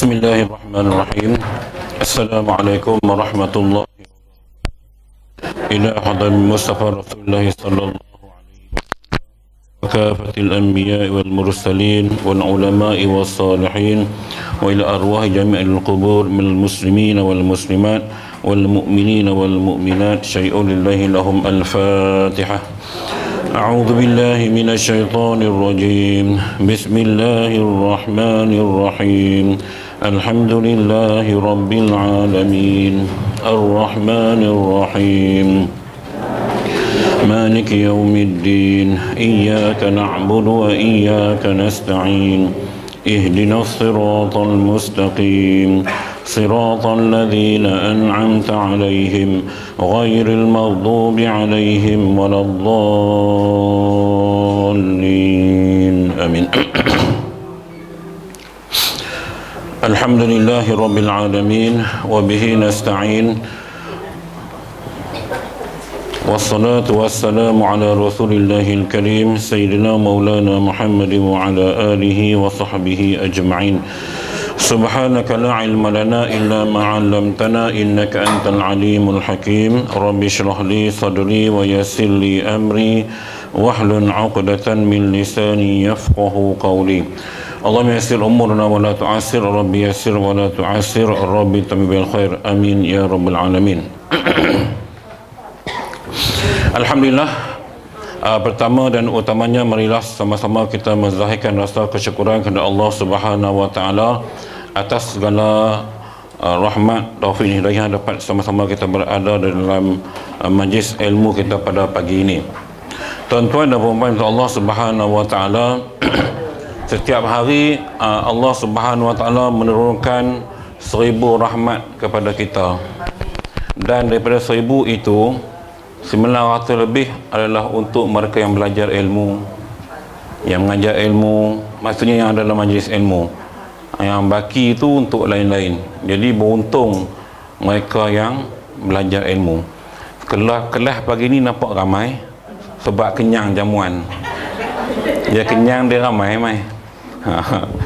Bismillahirrahmanirrahim. Assalamualaikum warahmatullahi wabarakatuh. Ila hadam Mustafa Rasulullah sallallahu alaihi wa kafatil anbiya wal mursalin wal ulama'i was salihin wa ila arwah jami'il qubur minal muslimin wal muslimat wal mu'minin wal mu'minat syai'un lillahi lahum al-fatihah. A'udzu billahi minasy syaithanir rajim. Bismillahir rahmanir rahim. Alhamdulillahi rabbil alamin. Ar-rahmanir rahim. Maliki yaumiddin. Iyyaka na'budu wa iyyaka nasta'in. Ihdinas siratal mustaqim. صراط الذين أنعمت عليهم غير المغضوب عليهم ولا الضالين آمين. الحمد لله رب العالمين وبه نستعين والصلاة والسلام على رسول الله الكريم سيدنا مولانا محمد وعلى آله وصحبه أجمعين. سبحانك لا علم لنا إلا ما علمتنا إنك أنت العليم الحكيم. رب اشرح لي صدري ويسر لي أمري واحلل عقدة من لساني يفقه قولي. اللهم يسر أمورنا ولا تعسر. رب يسر ولا تعسر. رب تمم بالخير. آمين يا رب العالمين. Alhamdulillah. Pertama dan utamanya, marilah sama-sama kita menzahirkan rasa kesyukuran kepada Allah Subhanahu wa taala atas segala rahmat, taufik, hidayah dapat sama-sama kita berada dalam majlis ilmu kita pada pagi ini. Tuan-tuan dan puan-puan Allah Subhanahu wa taala, setiap hari Allah Subhanahu wa taala menurunkan 1000 rahmat kepada kita. Dan daripada 1000 itu 900 lebih adalah untuk mereka yang belajar ilmu, yang mengajar ilmu, maksudnya yang ada dalam majlis ilmu. Yang baki itu untuk lain-lain. Jadi beruntung mereka yang belajar ilmu. Kelas pagi ni nampak ramai sebab kenyang jamuan. Dia kenyang, dia ramai mai.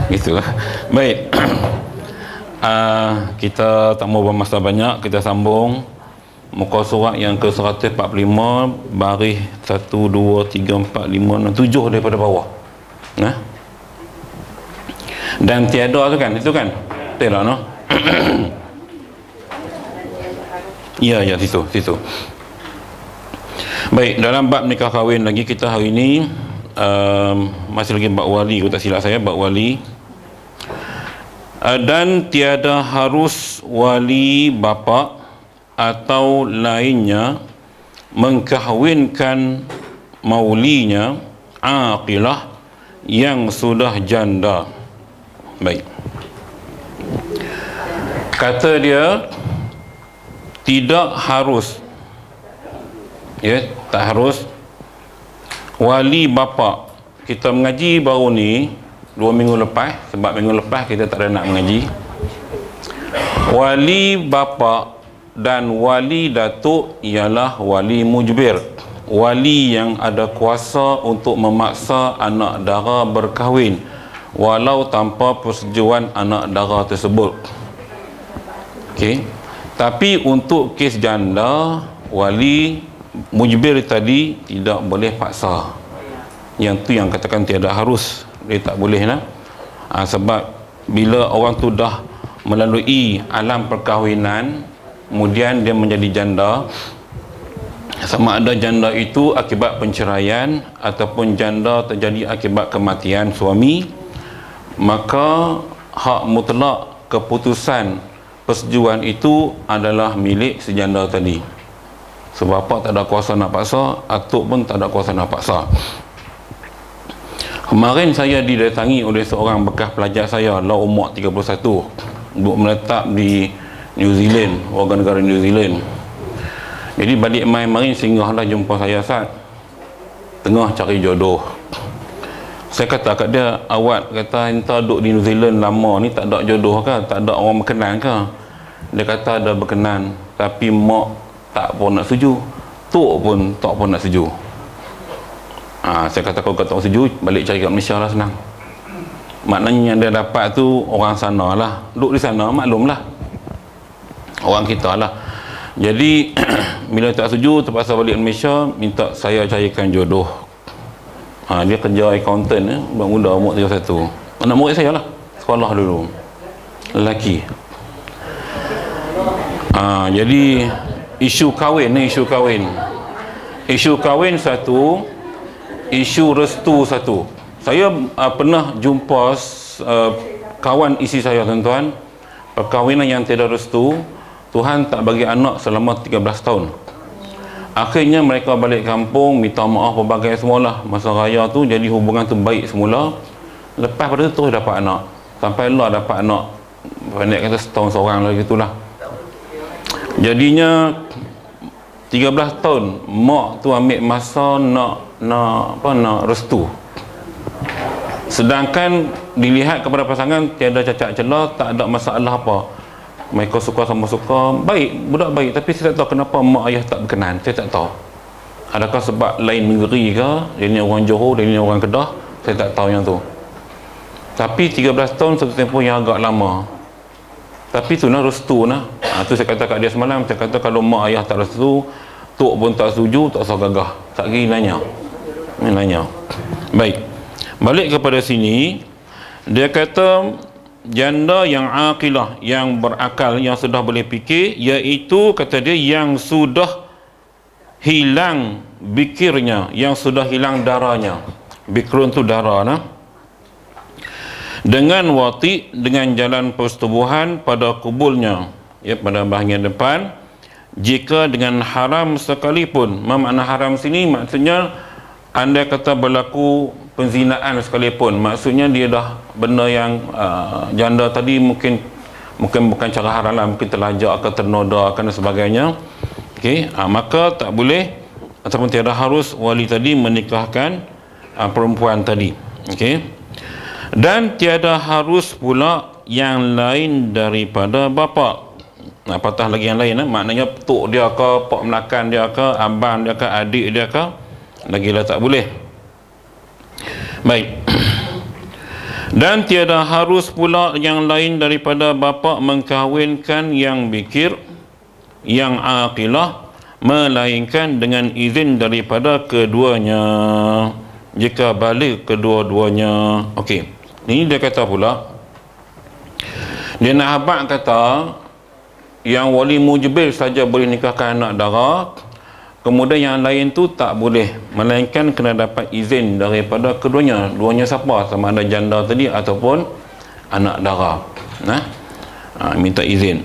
Gitulah. Baik. Kita tak mau bermasa banyak, kita sambung muka surat yang ke 145, baris 1, 2, 3, 4, 5, 6, 7 daripada bawah. Dan tiada tu kan, itu kan? Betul tak, no? Ya, situ. Baik, dalam bab nikah kahwin lagi kita hari ini masih lagi bab wali, kalau tak silap saya, bab wali. Dan tiada harus wali bapa atau lainnya mengkahwinkan maulinya aqilah yang sudah janda. Baik, kata dia tidak harus, ya, tak harus wali bapa. Kita mengaji baru ni 2 minggu lepas, sebab minggu lepas kita tak ada nak mengaji. Wali bapa dan wali datuk ialah wali mujbir, wali yang ada kuasa untuk memaksa anak dara berkahwin walau tanpa persetujuan anak dara tersebut. Okey. Tapi untuk kes janda, wali mujbir tadi tidak boleh paksa. Yang tu yang katakan tiada harus, dia tak boleh lah. Sebab bila orang tu dah melalui alam perkahwinan, kemudian dia menjadi janda, sama ada janda itu akibat penceraian ataupun janda terjadi akibat kematian suami, maka hak mutlak keputusan persetujuan itu adalah milik si janda tadi. Sebab apa tak ada kuasa nak paksa, atuk pun tak ada kuasa nak paksa. Kemarin saya didatangi oleh seorang bekas pelajar saya, lah umur 31, duduk menetap di New Zealand, warga negara New Zealand. Jadi balik main-main singgahlah jumpa saya saat tengah cari jodoh. Saya kata kat dia, awak kata entah duduk di New Zealand lama ni tak ada jodoh ke? Tak ada orang berkenan ke? Dia kata ada berkenan, tapi mak tak pun nak setuju, tok pun tak pun nak setuju. Saya kata kalau kau tak setuju, balik cari kat Malaysia lah, senang. maknanya yang dia dapat tu orang sana lah, duduk di sana, maklumlah orang kita lah. Jadi bila tak setuju, terpaksa balik Malaysia, minta saya carikan jodoh. Dia kerja accountant, budak muda umur 31, anak murid saya lah, sekolah dulu, lelaki. Jadi isu kahwin ni, isu kahwin satu, isu restu satu. Saya pernah jumpa kawan isi saya, tuan-tuan, perkahwinan yang tiada restu, Tuhan tak bagi anak selama 13 tahun. Akhirnya mereka balik kampung, minta maaf pelbagai semualah. Masa raya tu jadi hubungan tu baik semula. Lepas pada tu terus dapat anak, sampailah dapat anak, pendek kata setahun seorang lah gitulah. Jadinya 13 tahun mak tu ambil masa nak restu. Sedangkan dilihat kepada pasangan tiada cacat celah, tak ada masalah apa. Mereka suka sama suka, baik, budak baik. Tapi saya tak tahu kenapa mak ayah tak berkenan. Saya tak tahu. Adakah sebab lain negeri ke? Dia ni orang Johor, dia ni orang Kedah. Saya tak tahu yang tu. Tapi 13 tahun satu tempoh yang agak lama. Tapi tu nak restu nah. Tu saya kata kat dia semalam, saya kata kalau mak ayah tak restu, tok pun tak setuju, tak usah gagah. Tak pergi nanya. Nanya. Baik. Balik kepada sini, dia kata janda yang aqilah, yang berakal, yang sudah boleh fikir, iaitu kata dia yang sudah hilang bikirnya, yang sudah hilang darahnya. Bikrun tu darah nah. Dengan wati, dengan jalan persetubuhan pada kubulnya, ya, pada bahagian depan, jika dengan haram sekalipun. Makna haram sini maksudnya anda kata berlaku penzinaan sekalipun, maksudnya dia dah benda yang janda tadi mungkin bukan cara haram lah, mungkin terlajak atau ternoda dan sebagainya. Okey, maka tak boleh ataupun tiada harus wali tadi menikahkan perempuan tadi. Okey, dan tiada harus pula yang lain daripada bapa. Patah lagi yang lain, maknanya tok dia ke, pak menakan dia ke, abang dia ke, adik dia ke, lagilah tak boleh. Baik. Dan tiada harus pula yang lain daripada bapa mengkahwinkan yang bikir, yang aqilah, melainkan dengan izin daripada keduanya, jika balik kedua-duanya. Okey, ini dia kata pula, dia nak habaq kata yang wali mujbil saja boleh nikahkan anak dara, kemudian yang lain tu tak boleh, melainkan kena dapat izin daripada keduanya. Duanya siapa? Sama ada janda tadi ataupun anak dara. Minta izin.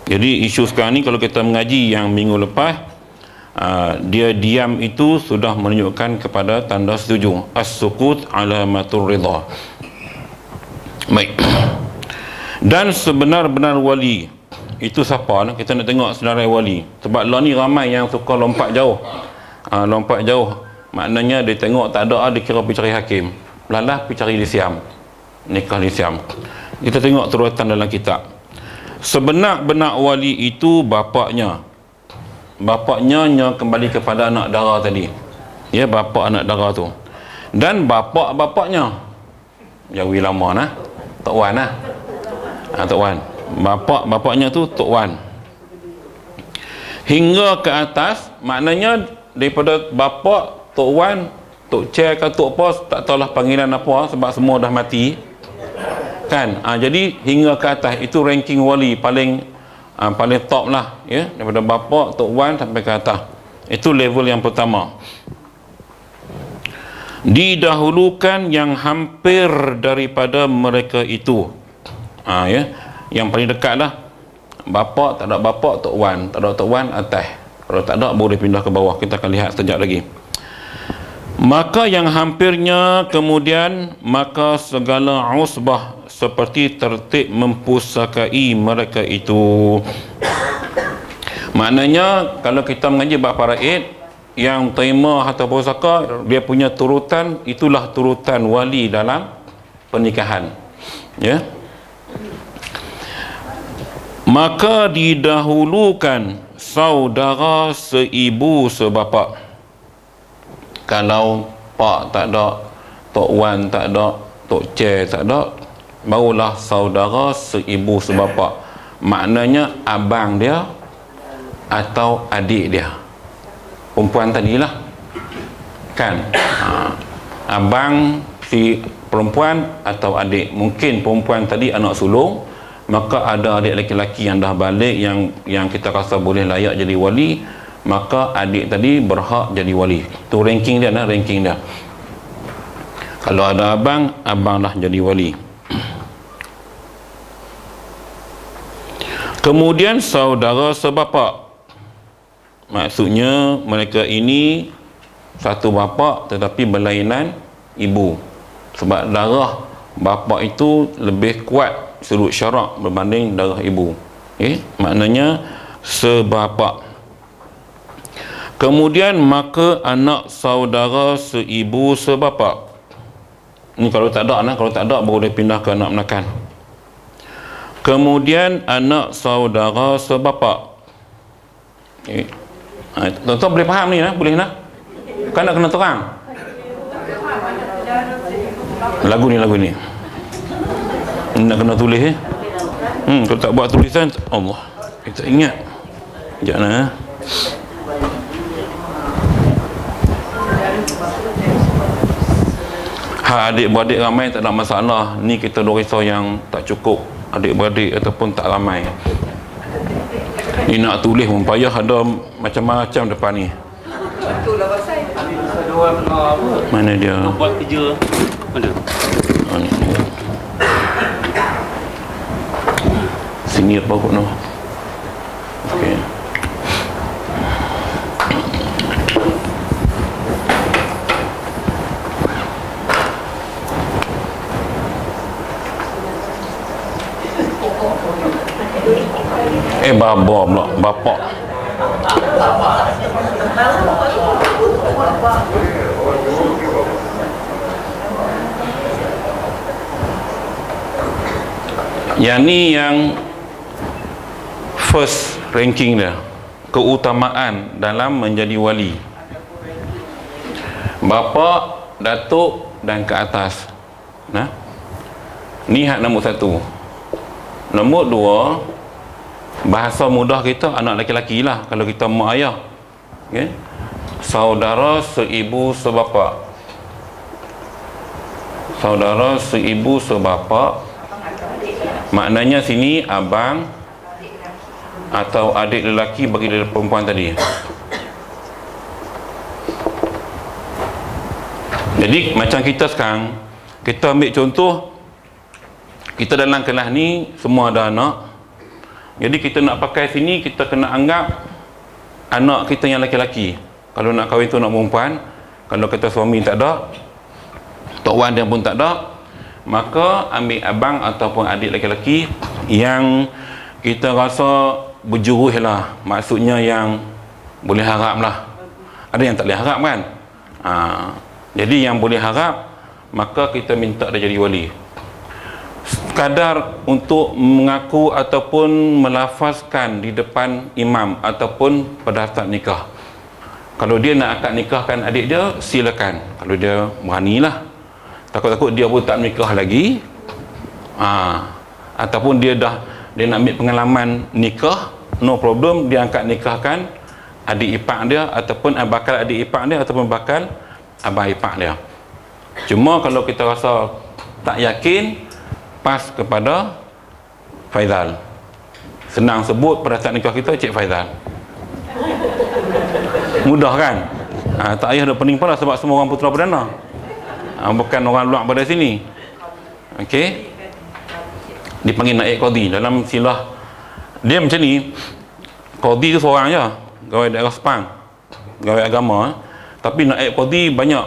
Jadi isu sekarang ni kalau kita mengaji yang minggu lepas, dia diam itu sudah menunjukkan kepada tanda setuju. As-sukut alamatur ridha. Baik. Dan sebenar-benar wali itu siapa? Kita nak tengok senarai wali. Sebab lah ni ramai yang suka lompat jauh. Lompat jauh maknanya dia tengok tak ada, dia kira pergi cari hakim, lalah pergi cari lisiam, nikah lisiam. Kita tengok turutan dalam kitab. Sebenar-benar wali itu bapaknya yang kembali kepada anak dara tadi, ya, bapa anak dara tu, dan bapaknya jawi lama nah, Tok Wan nah. Tok Wan, bapaknya tu Tok Wan hingga ke atas, maknanya daripada bapa, Tok Wan, Tok Chair ke Tok Pos, tak tahulah panggilan apa sebab semua dah mati kan. Jadi hingga ke atas itu ranking wali paling top lah, ya, daripada bapa, Tok Wan sampai ke atas. Itu level yang pertama. Didahulukan yang hampir daripada mereka itu, ya, yang paling dekat lah. Bapa, tak ada bapa, Tok Wan, tak ada Tok Wan, atas. Kalau tak ada boleh pindah ke bawah. Kita akan lihat sekejap lagi. Maka yang hampirnya, kemudian maka segala usbah seperti tertib mempusakai mereka itu. Maknanya kalau kita mengaji bab faraid, yang terima harta pusaka, dia punya turutan, itulah turutan wali dalam pernikahan, ya. Maka didahulukan saudara seibu sebapa. Kalau pak tak ada, Tok Wan tak ada, tok cik tak ada, barulah saudara seibu sebapa. Maknanya abang dia atau adik dia, perempuan tadilah kan. Abang si perempuan atau adik. Mungkin perempuan tadi anak sulung, maka ada adik lelaki yang dah balik yang kita rasa boleh layak jadi wali, maka adik tadi berhak jadi wali. Tu ranking dia, ranking dia. Kalau ada abang, abang lah jadi wali. Kemudian saudara sebapa, maksudnya mereka ini satu bapa tetapi berlainan ibu, sebab darah bapa itu lebih kuat sudut syarak berbanding darah ibu. Maknanya sebapa. Kemudian maka anak saudara seibu sebapa. Ni kalau tak ada, kalau tak ada boleh pindah ke anak menakan. Kemudian anak saudara sebapa. Tuan-tuan boleh faham ni boleh nak? Kan nak kena terang. Lagu ni nak kena tulis kalau tak buat tulisan, Allah, kita ingat. Sekejap nak. Adik-beradik ramai tak ada masalah. Ni kita dua risau yang tak cukup adik-beradik ataupun tak ramai. Ni nak tulis pun payah, ada macam-macam depan ni. Mana dia? Buat kerja. Mana? Ni. Sini apa kot noh. Okey. Bapa pula, bapak. Yang ni yang first ranking dia, keutamaan dalam menjadi wali. Bapa, datuk dan ke atas. Nah, ni hak nombor satu. Nombor dua, bahasa mudah kita anak lelaki lah kalau kita mak ayah. Saudara seibu sebapa. Saudara seibu sebapa, maknanya sini abang atau adik lelaki bagi perempuan tadi. Jadi macam kita sekarang, kita ambil contoh, kita dalam kelas ni semua ada anak. Jadi kita nak pakai sini, kita kena anggap anak kita yang lelaki-lelaki. Kalau nak kahwin tu nak perempuan, kalau kata suami tak ada, tok wan dia pun tak ada, maka ambil abang ataupun adik lelaki yang kita rasa berjuruh lah, maksudnya yang boleh harap lah. Ada yang tak boleh harap kan. Jadi yang boleh harap, maka kita minta dia jadi wali. Sekadar untuk mengaku ataupun melafazkan di depan imam ataupun pada saat nikah. Kalau dia nak akad nikahkan adik dia, silakan. Kalau dia beranilah. Takut-takut dia pun tak nikah lagi, ataupun dia nak ambil pengalaman nikah, no problem, dia angkat nikahkan adik ipar dia ataupun bakal adik ipar dia ataupun bakal abang ipar dia. Cuma kalau kita rasa tak yakin, pas kepada Faizal. Senang sebut pada saat nikah kita, Cik Faizal. Mudah kan? Tak payah ada pening pula sebab semua orang putera perdana. Bukan orang luar pada sini. Okey. Dipanggil naib qadi. Dalam silah dia macam ni. Qadi tu seorang je, gawai daerah Sepang, gawai agama. Tapi naib qadi banyak.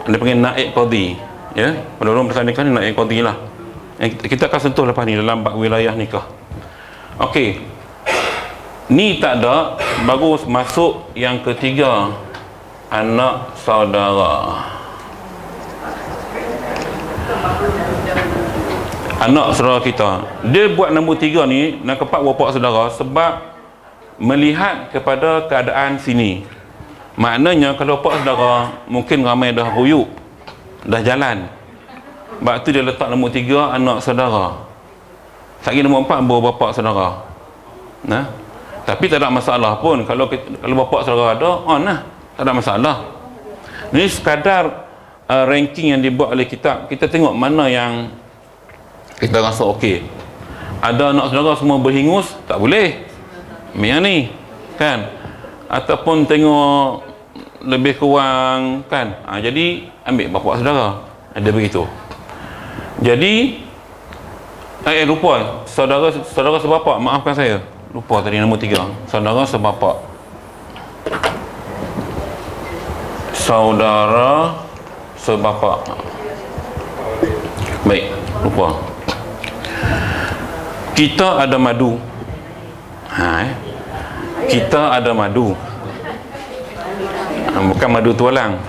Dia panggil naib qadi. Ya, pada orang pasal nikah ni naib qadi lah. Kita akan sentuh lepas ni dalam bab wilayah nikah. Okey. Ni tak ada, baru masuk yang ketiga, anak saudara. Anak saudara kita. Dia buat nombor 3 ni, nak kepak bapa saudara sebab melihat kepada keadaan sini. Maknanya kalau pak saudara mungkin ramai dah ruyuk, dah jalan. Sebab tu dia letak nombor 3 anak saudara. Lagi nombor 4 bapa saudara. Nah, tapi tak ada masalah pun kalau bapa saudara ada, on lah, tak ada masalah. Ini sekadar ranking yang dibuat oleh kitab. Kita tengok mana yang kita rasa okey. Ada anak saudara semua berhingus, tak boleh. Yang ni kan, ataupun tengok lebih kurang kan, jadi ambil bapa saudara, ada begitu. Jadi lupa, saudara sebapa, maafkan saya, lupa tadi nombor 3, saudara sebapa. Saudara sebapa. Baik, lupa. Kita ada madu. Kita ada madu. Bukan madu tualang,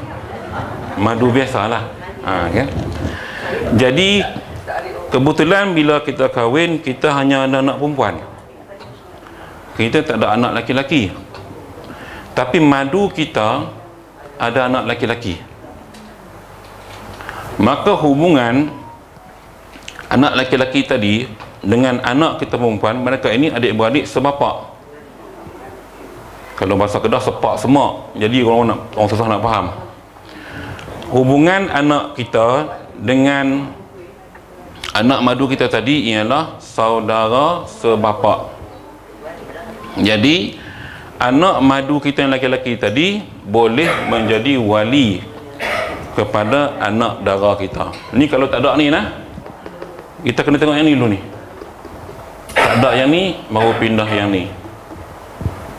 madu biasalah. Kan? Jadi kebetulan bila kita kahwin, kita hanya ada anak perempuan, kita tak ada anak laki-laki. Tapi madu kita ada anak laki-laki. Maka hubungan anak laki-laki tadi dengan anak kita perempuan, mereka ini adik-beradik sebapa. Kalau bahasa Kedah, sepak semak. Jadi orang susah nak faham. Hubungan anak kita dengan anak madu kita tadi ialah saudara sebapa. Jadi anak madu kita yang laki-laki tadi boleh menjadi wali kepada anak dara kita. Ni kalau tak ada ni nah, kita kena tengok yang ni dulu ni. Tak ada yang ni, baru pindah yang ni.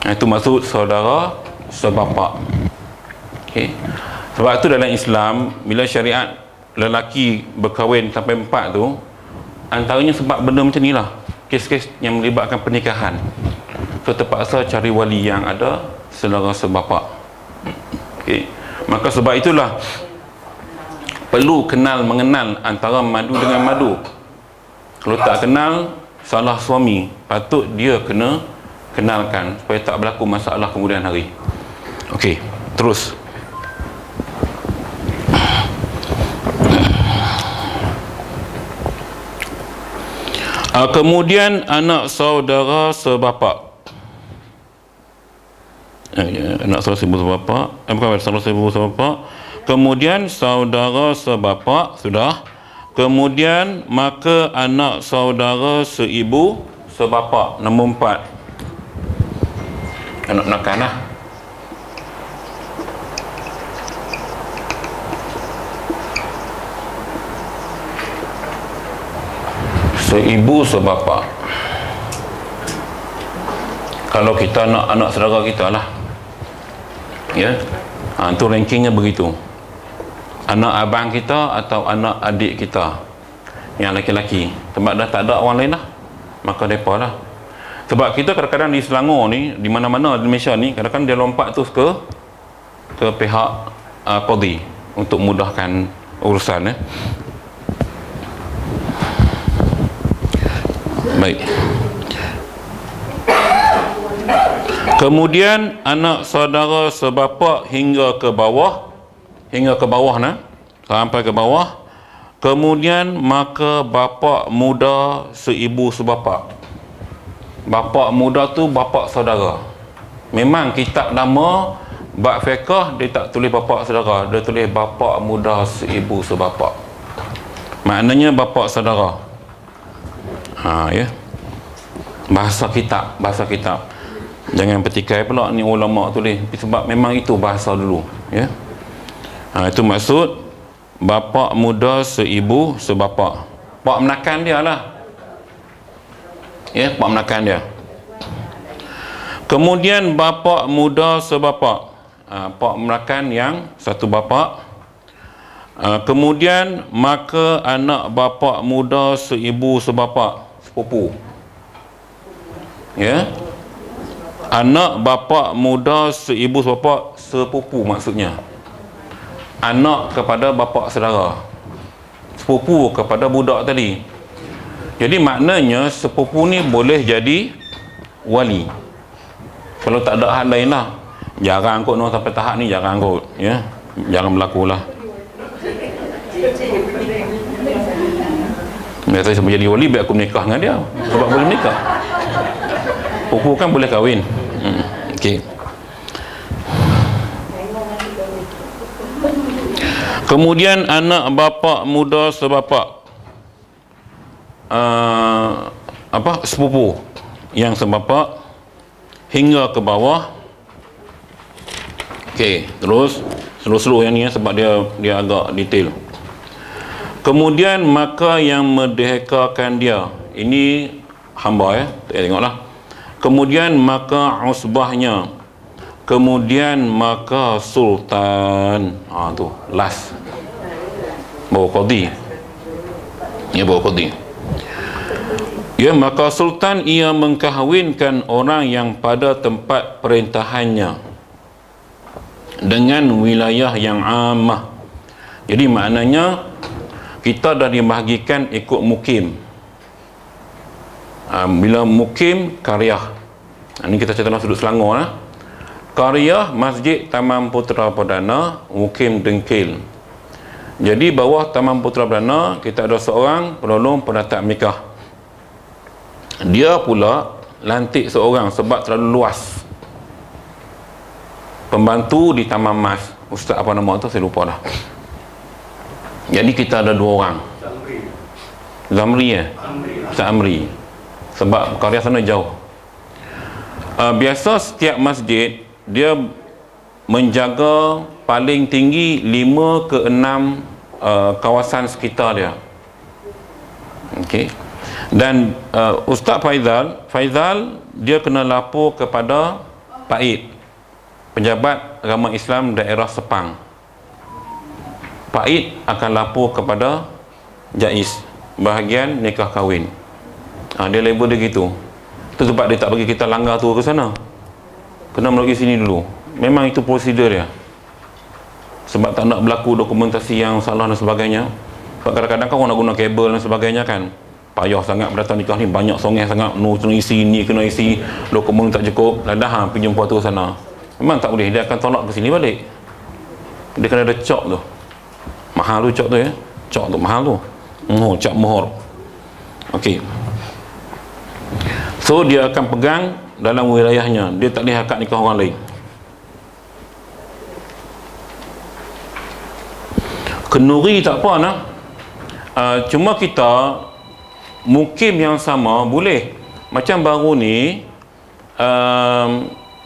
Itu maksud saudara sebapa. Okay. Sebab tu dalam Islam, bila syariat lelaki berkahwin sampai 4 tu, antaranya sebab benda macam ni lah, kes-kes yang melibatkan pernikahan. So terpaksa cari wali yang ada saudara sebapa. Okay. Maka sebab itulah perlu mengenal antara madu dengan madu. Kalau tak kenal, salah suami, patut dia kena kenalkan supaya tak berlaku masalah kemudian hari. Okey, terus. Kemudian anak saudara sebapa. Anak saudara sebapa, bukan saudara sebapa. Kemudian saudara sebapa sudah. Kemudian maka anak saudara seibu sebapa, nombor 4. Anak menakan lah. Seibu sebapa. Kalau kita nak anak saudara kita lah, ya, itu rankingnya begitu. Anak abang kita atau anak adik kita yang laki-laki. Sebab dah tak ada orang lain lah, maka mereka lah. Sebab kita kadang-kadang di Selangor ni, di mana-mana di Malaysia ni, kadang-kadang dia lompat tu ke pihak qadi untuk mudahkan urusan. Baik. Kemudian anak saudara sebapa hingga ke bawah nah, sampai ke bawah. Kemudian maka bapa muda seibu sebapa. Bapa muda tu bapa saudara. Memang kitab nama bab fiqh dia tak tulis bapa saudara, dia tulis bapa muda seibu sebapa. Maknanya bapa saudara. Ya. Bahasa kitab. Jangan petikai pula ni ulama tulis, sebab memang itu bahasa dulu, ya. Itu maksud bapa muda seibu sebapa. Pak menakan dia lah. Ya, pak menakan dia. Kemudian bapa muda sebapa. Pak menakan yang satu bapa. Kemudian maka anak bapa muda seibu sebapa, sepupu. Ya. Anak bapa muda seibu sebapa, sepupu maksudnya. Anak kepada bapa saudara, sepupu kepada budak tadi. Jadi maknanya sepupu ni boleh jadi wali. Kalau tak ada hal lain lah. Jarang kot sampai tahap ni, jarang kot, ya. Jangan berlaku lah. Biasa saya menjadi wali, biar aku menikah dengan dia. Sebab boleh menikah. Pupu kan boleh kahwin. Okey. Kemudian anak bapa muda sebapak, sepupu yang sebapak hingga ke bawah. Okey, terus seluruh yang ni sebab dia agak detail. Kemudian maka yang merdekakan dia, ini hamba tengoklah. Kemudian maka usbahnya, kemudian maka sultan. Tu last bawa qadi. Ya, bawa qadi. Ya, maka sultan ia mengkahwinkan orang yang pada tempat perintahannya dengan wilayah yang ammah. Jadi maknanya kita dah dibahagikan ikut mukim. Bila mukim karyah, ini kita cerita dalam sudut Selangor. Karyah Masjid Taman Putera Perdana, mukim Dengkil. Jadi bawah Taman Putera Perdana kita ada seorang penolong penatap nikah. Dia pula lantik seorang sebab terlalu luas. Pembantu di Taman Mas, ustaz apa nama tu saya lupa dah. Jadi kita ada 2 orang. Zamri Ustaz Amri. Sebab karya sana jauh. Biasa setiap masjid dia menjaga paling tinggi 5 ke 6 kawasan sekitar dia. Okey. Dan Ustaz Faizal dia kena lapor kepada PAID, Pejabat Agama Islam Daerah Sepang. PAID akan lapor kepada JAIS, bahagian nikah kahwin. Dia label dia gitu. Itu sebab dia tak bagi kita langgar tu ke sana. Kena melalui sini dulu. Memang itu prosedur dia. Sebab tak nak berlaku dokumentasi yang salah dan sebagainya. Sebab kadang-kadang kan orang nak guna kabel dan sebagainya kan. Payah sangat berdatang nikah ni, banyak songeh sangat. Kena isi ni, kena isi dokumen tak cukup. Dah pinjam kuasa ke sana. Memang tak boleh, dia akan tolak ke sini balik. Dia kena ada cok tu. Mahal tu cok tu ya. Cok tu mahal tu. Cok mohor. Okey. So dia akan pegang dalam wilayahnya. Dia tak boleh akad nikah orang lain. Kenuri tak apa nah. Cuma kita mukim yang sama boleh. Macam baru ni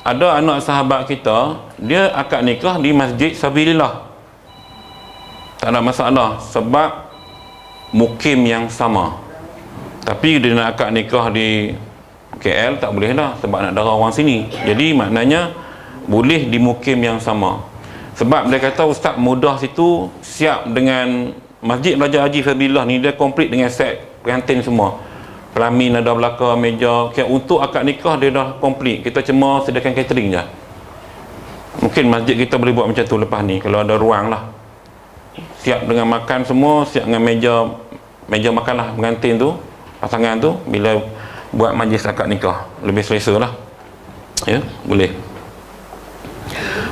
ada anak sahabat kita, dia akad nikah di Masjid Sabilillah. Tak ada masalah sebab mukim yang sama. Tapi dia nak akad nikah di KL tak boleh dah sebab nak darah orang sini. Jadi maknanya boleh di mukim yang sama. Sebab dia kata ustaz mudah situ siap dengan Masjid Raja Haji Sabilillah ni, dia komplit dengan set pengantin semua. Pelamin ada belakang, meja. Untuk akad nikah dia dah komplit. Kita cuma sediakan catering je. Mungkin masjid kita boleh buat macam tu lepas ni kalau ada ruang lah. Siap dengan makan semua, siap dengan meja makan lah pengantin tu, pasangan tu, bila buat majlis akad nikah lebih selesa lah. Ya, boleh.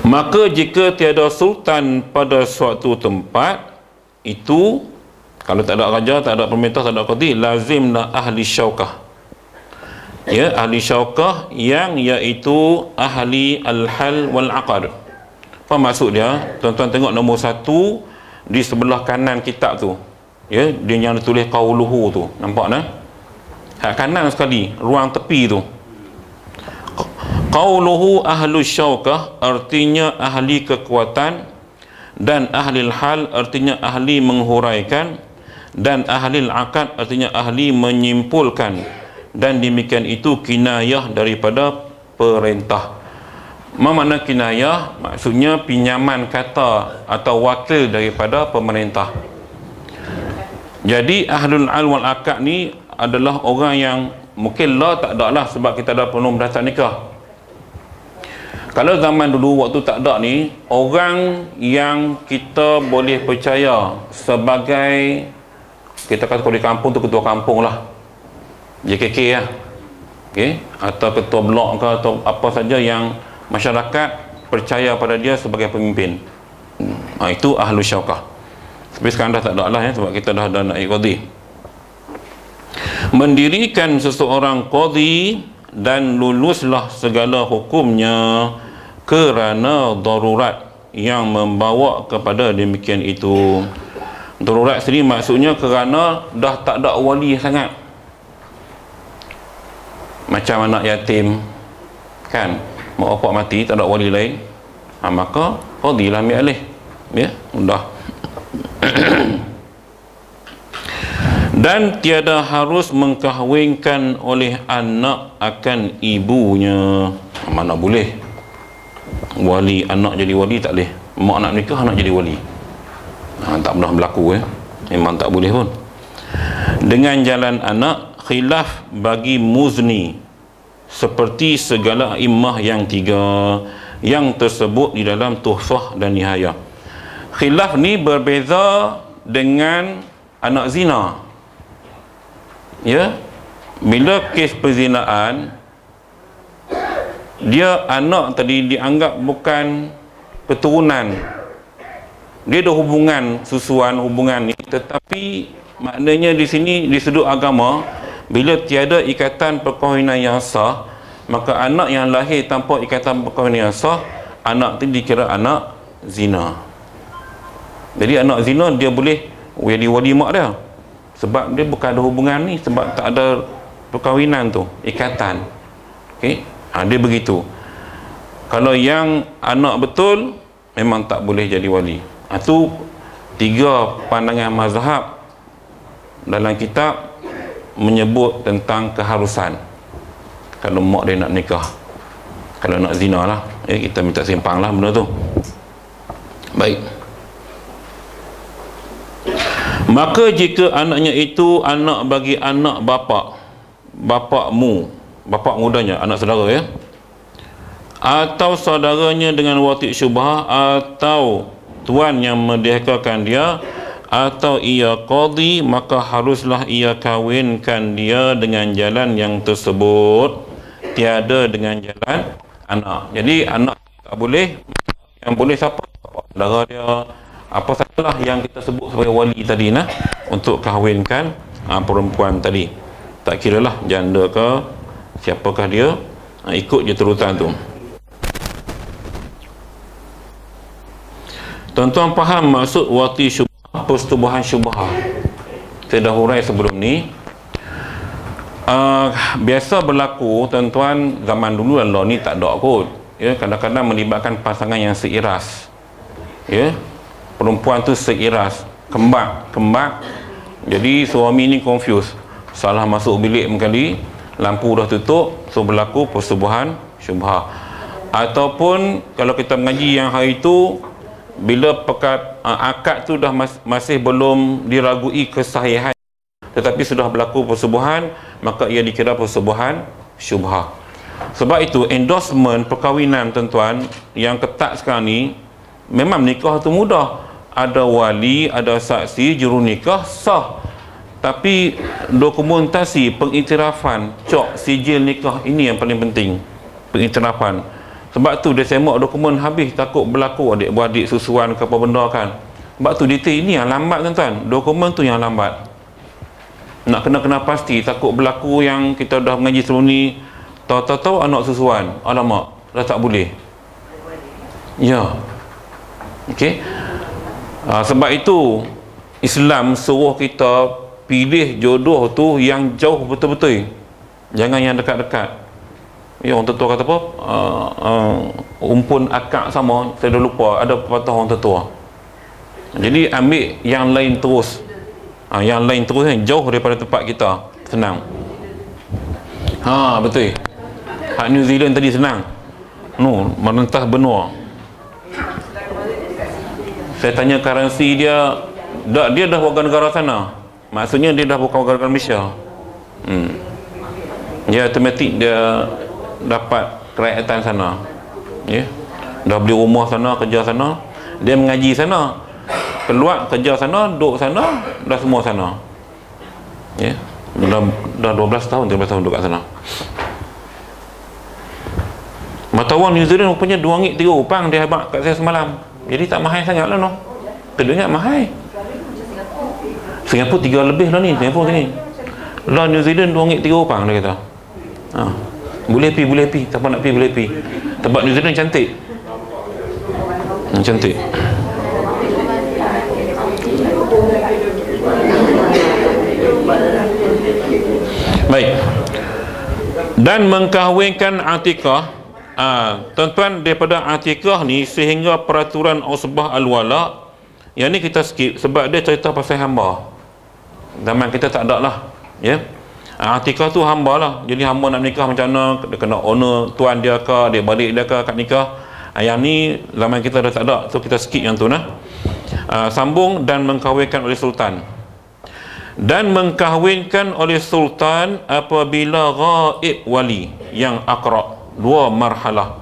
Maka jika tiada sultan pada suatu tempat itu, kalau tak ada raja, tak ada pemerintah, tak ada qadi, lazimlah ahli syaukah. Ya, ahli syaukah yang iaitu ahli al-hal wal aqd. Apa maksud dia? Tuan-tuan tengok nombor 1 di sebelah kanan kitab tu. Ya, dia yang tulis qauluhu tu. Nampak nah? Hak kanan sekali, ruang tepi tu. Qauluhu ahlu syaukah artinya ahli kekuatan, dan ahli hal artinya ahli menghuraikan, dan ahli al-aqd artinya ahli menyimpulkan, dan demikian itu kinayah daripada perintah. Makna kinayah maksudnya pinjaman kata atau wakil daripada pemerintah. Jadi ahlul al wal aqd ni adalah orang yang mungkin lah tak ada lah sebab kita ada penuh berdasar nikah. Kalau zaman dulu waktu tak ada ni, orang yang kita boleh percaya sebagai, kita kata kalau di kampung tu ketua kampung lah, JKK lah, okay? Atau ketua blok ke atau apa saja yang masyarakat percaya pada dia sebagai pemimpin. Itu ahlu syaukah. Tapi sekarang dah tak ada lah ya, sebab kita dah ada naik qadi. mendirikan seseorang qadhi dan luluslah segala hukumnya kerana darurat yang membawa kepada demikian itu. Darurat sini maksudnya kerana dah tak ada wali sangat, macam anak yatim kan, mak bapak mati tak ada wali lain, maka qadhi lah ambil alih, ya, mudah. Dan tiada harus mengkahwinkan oleh anak akan ibunya. Mana boleh wali anak jadi wali, tak boleh. Mak nak nikah anak jadi wali, tak pernah berlaku, memang tak boleh pun. Dengan jalan anak khilaf bagi muzni seperti segala imah yang tiga yang tersebut di dalam Tuhfah dan Nihayah. Khilaf ni berbeza dengan anak zina, ya. Bila kes perzinaan, dia anak tadi dianggap bukan keturunan, dia ada hubungan susuan hubungan ni, tetapi maknanya di sini di sudut agama, bila tiada ikatan perkahwinan yang sah, maka anak yang lahir tanpa ikatan perkahwinan yang sah, anak itu dikira anak zina. Jadi anak zina dia boleh jadi wali mak dia, sebab dia bukan ada hubungan ni, sebab tak ada perkahwinan tu, ikatan. Okey, dia begitu. Kalau yang anak betul, memang tak boleh jadi wali. Itu tiga pandangan mazhab dalam kitab menyebut tentang keharusan kalau mak dia nak nikah, kalau nak zina lah, kita minta simpang lah benda tu. Baik, maka jika anaknya itu anak bagi anak bapakmu, bapak mudanya, anak saudara, ya, atau saudaranya dengan wati syubhah, atau tuan yang merdekakan dia, atau ia qadhi, maka haruslah ia kawinkan dia dengan jalan yang tersebut, tiada dengan jalan anak. Jadi anak tak boleh, yang boleh siapa? Saudara dia, apa sajalah yang kita sebut sebagai wali tadi, nah, untuk kahwinkan perempuan tadi. Tak kiralah janda ke siapakah dia, ikut je turutan tu. Tuan-tuan faham maksud wati syubhah, persetubuhan syubhah? Saya dah hurai sebelum ni. Biasa berlaku, tuan-tuan, zaman dulu Allah ni tak ada kot, ya, kadang-kadang melibatkan pasangan yang seiras, ya, perempuan tu seiras, kembar. Jadi suami ni confused, salah masuk bilik sekali, lampu dah tutup, so berlaku persetubuhan syubhah. Ataupun kalau kita mengaji yang hari itu, bila akad tu dah masih belum diragui kesahihan, tetapi sudah berlaku persetubuhan, maka ia dikira persetubuhan syubhah. Sebab itu endorsement perkahwinan, tuan-tuan, yang ketat sekarang ni, memang nikah tu mudah, ada wali, ada saksi, juru nikah sah, tapi dokumentasi pengiktirafan, cok sijil nikah, ini yang paling penting, pengiktirafan. Sebab tu dia semak dokumen habis, takut berlaku adik-beradik susuan ke apa benda kan. Sebab tu detail ini yang lambat, tuan-tuan, dokumen tu yang lambat. Nak kena pasti, takut berlaku yang kita dah mengaji sebelum ni, tahu-tahu anak susuan, alamak, dah tak boleh, ya. Okey, sebab itu Islam suruh kita pilih jodoh tu yang jauh betul-betul, jangan yang dekat-dekat. Ya, orang tetua kata apa, umpun akak sama, saya dah lupa, ada pepatah orang tetua. Jadi ambil yang lain terus, yang lain terus yang jauh daripada tempat kita, senang. Betul. Hak New Zealand tadi senang, merentas benua. Saya tanya currency dia, dia dah warga negara sana, maksudnya dia dah bukan warga negara Malaysia. Dia automatik dia dapat kerakyatan sana, ya, dah beli rumah sana, kerja sana, dia mengaji sana, keluar kerja sana, duduk sana, dah semua sana, ya, dah 12 tahun 13 tahun duduk kat sana. Mata wang New Zealand rupanya RM2.3 dia habaq kat saya semalam, jadi tak mahal sangat lah, Kita ingat mahal. Singapura 3 lebih lah ni, Singapura sini. Lah New Zealand 2 ringgit 3 orang dia kata. Boleh pi, siapa nak pi boleh pi. Tempat New Zealand cantik. Cantik. Baik. Dan mengkahwinkan Atikah, tuan-tuan, daripada Atikah ni sehingga peraturan Usbah Al-Wala, yang ni kita skip sebab dia cerita pasal hamba. Zaman kita tak ada lah, ya. Atikah tu hamba lah. Jadi hamba nak nikah macam mana, dia kena owner tuan dia ke, dia balik dia ke kat nikah. Yang ni zaman kita dah tak ada, so kita skip yang tu nah. Sambung, dan mengkahwinkan oleh sultan. Dan mengkahwinkan oleh sultan apabila ghaib wali yang aqra, 2 marhalah.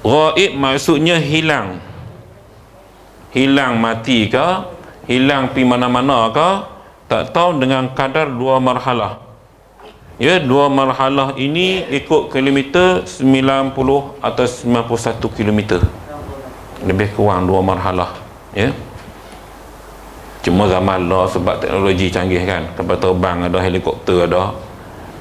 Ghaib maksudnya hilang. Hilang mati ke, hilang pi mana-mana ke, tak tahu, dengan kadar 2 marhalah. Ya, 2 marhalah ini ikut kilometer 90 atau 91 kilometer. Lebih kurang 2 marhalah, ya. Cuma zaman lah sebab teknologi canggih kan, kapal terbang ada, helikopter ada,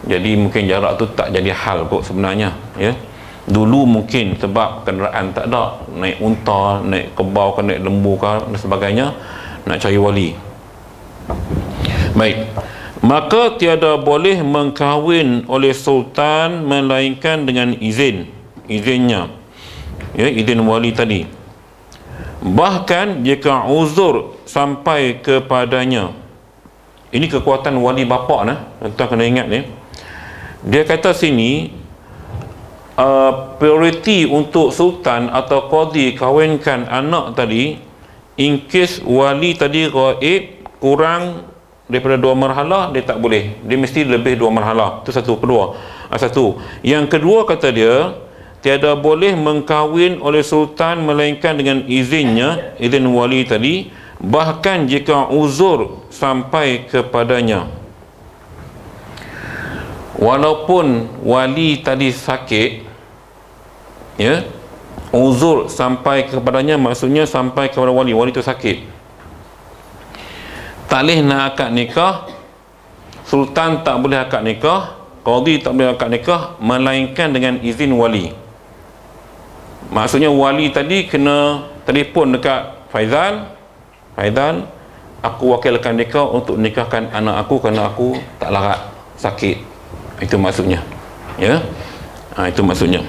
jadi mungkin jarak tu tak jadi hal kot sebenarnya, ya. Dulu mungkin sebab kenderaan tak ada, naik unta, naik kebau ke, naik lembu ke dan sebagainya, nak cari wali. Baik, maka tiada boleh mengkahwin oleh sultan melainkan dengan izinnya, ya, izin wali tadi. Bahkan jika uzur sampai kepadanya. Ini kekuatan wali bapa nah, tuan kena ingat ni. Dia kata sini prioriti untuk sultan atau qadi kahwinkan anak tadi in case wali tadi ghaib kurang daripada 2 marhalah, dia tak boleh, dia mesti lebih 2 marhalah. Itu satu. Yang kedua kata dia, tiada boleh mengkahwin oleh sultan melainkan dengan izinnya, izin wali tadi, bahkan jika uzur sampai kepadanya. Walaupun wali tadi sakit, ya, uzur sampai kepadanya maksudnya sampai kepada wali itu sakit, tak boleh nak akad nikah, sultan tak boleh akad nikah, qadi tak boleh akad nikah melainkan dengan izin wali. Maksudnya wali tadi kena telefon dekat Faizal, aku wakilkan nikah untuk nikahkan anak aku kerana aku tak larat, sakit. Itu maksudnya, ya. Itu maksudnya.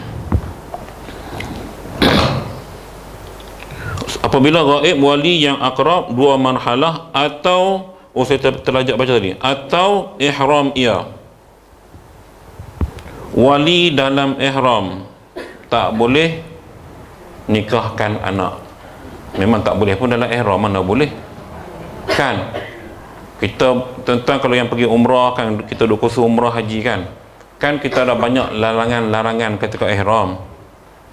Apabila ghaib wali yang akrab 2 marhalah, atau saya terlajak baca tadi, atau ihram ia, wali dalam ihram tak boleh nikahkan anak. Memang tak boleh pun dalam ihram, mana boleh kan. Kita tentang kalau yang pergi umrah kan, kita duk kursus umrah haji kan, kita ada banyak larangan ketika ihram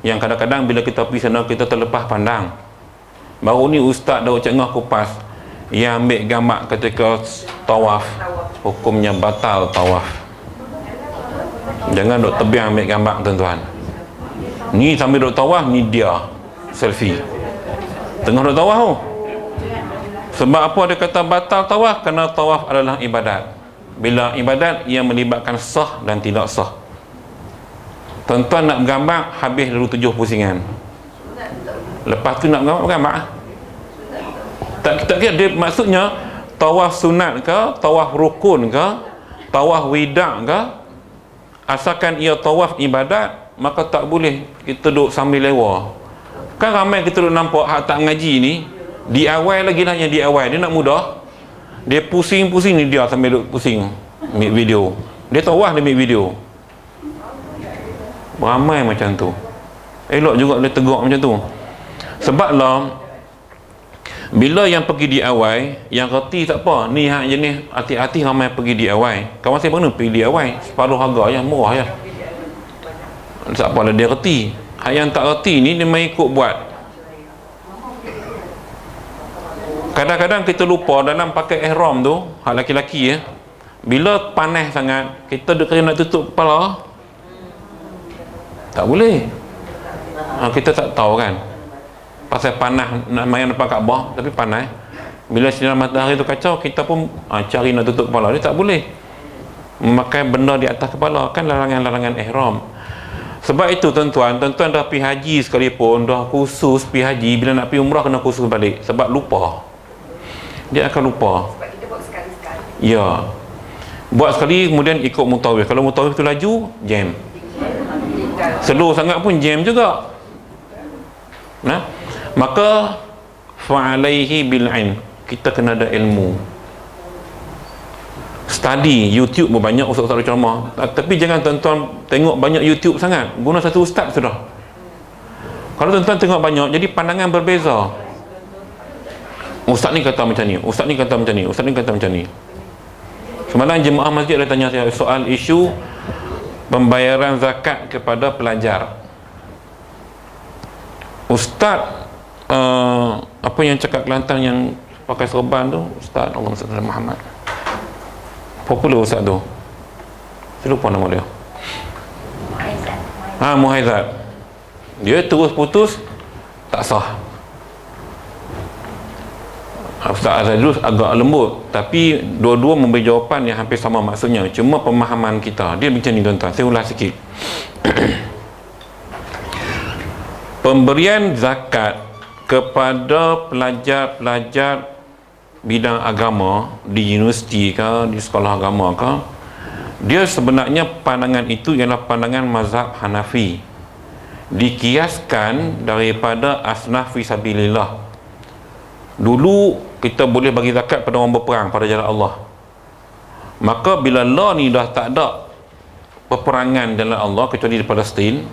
yang kadang-kadang bila kita pergi sana kita terlepas pandang. Baru ni ustaz dah cengah kupas yang ambil gambar ketika tawaf, hukumnya batal tawaf. Jangan duk tebiang ambil gambar tuan-tuan. Ni sambil duk tawaf, ni dia selfie tengah duk tawaf tu. Sebab apa dia kata batal tawaf? Kerana tawaf adalah ibadat. Bila ibadat, ia melibatkan sah dan tidak sah. Tuan-tuan nak bergambar, habis dulu 7 pusingan. Lepas tu nak bergambar. Tak kira dia maksudnya tawaf sunat ke, tawaf rukun ke, tawaf wida ke, asalkan ia tawaf ibadat, maka tak boleh kita duduk sambil lewa. Kan ramai kita duduk nampak hak tak ngaji ni, DIY lagi lah yang DIY. Dia nak mudah, dia pusing-pusing ni, dia sambil duduk pusing ambil video. Dia tawaf, dia ambil video. Ramai macam tu. Elok juga dia tegur macam tu. Sebab lah bila yang pergi DIY, yang reti tak apa, ni hak jenis hati-hati ramai pergi DIY. Kawan saya pernah pergi DIY separuh harga je, murah je. Tak apalah dia reti. Hak yang tak reti ni dia main ikut buat. Kadang-kadang kita lupa dalam pakai ihram tu, hak laki-laki ya, bila panas sangat, kita kena nak tutup kepala. Tak boleh. Kita tak tahu kan, pasal panas nak main depan Kaabah tapi panas, Bila sinar matahari tu kacau, kita pun cari nak tutup kepala. Dia tak boleh memakai benda di atas kepala, kan larangan-larangan ihram. Sebab itu tuan-tuan dah pergi haji sekalipun, dah khusus pergi haji, bila nak pergi umrah kena khusus balik, sebab lupa. Dia akan lupa. Sebab kita buat sekali-sekali. Ya. Buat sekali kemudian ikut mutawif. Kalau mutawif tu laju, jam. Slow sangat pun jam juga. Nah, maka fa'alaihi bil'ilm. Kita kena ada ilmu. Study YouTube pun banyak ustaz-ustaz ceramah. Tapi jangan tuan-tuan tengok banyak YouTube sangat. Guna satu ustaz sudah. Kalau tuan-tuan tengok banyak, jadi pandangan berbeza. Ustaz ni kata macam ni, ustaz ni kata macam ni, ustaz ni kata macam ni. Semalam jemaah masjid ada tanya saya soal isu pembayaran zakat kepada pelajar. Ustaz apa yang cakap Kelantan yang pakai serban tu, Ustaz Allahumma salli ala Muhammad. Popular ustaz tu. Saya lupa nama dia. Muhaizat. Dia terus putus tak sah. Ustaz Azadus agak lembut, tapi dua-dua memberi jawapan yang hampir sama maksudnya. Cuma pemahaman kita. Dia macam ni tuan-tuan. Saya ulas sikit. Pemberian zakat kepada pelajar-pelajar bidang agama di universiti ke, di sekolah agama ke, dia sebenarnya pandangan itu ialah pandangan mazhab Hanafi, dikiaskan daripada asnaf fisabilillah. Dulu kita boleh bagi zakat pada orang berperang pada jalan Allah, maka bila law ni dah tak ada peperangan jalan Allah kecuali di Palestin,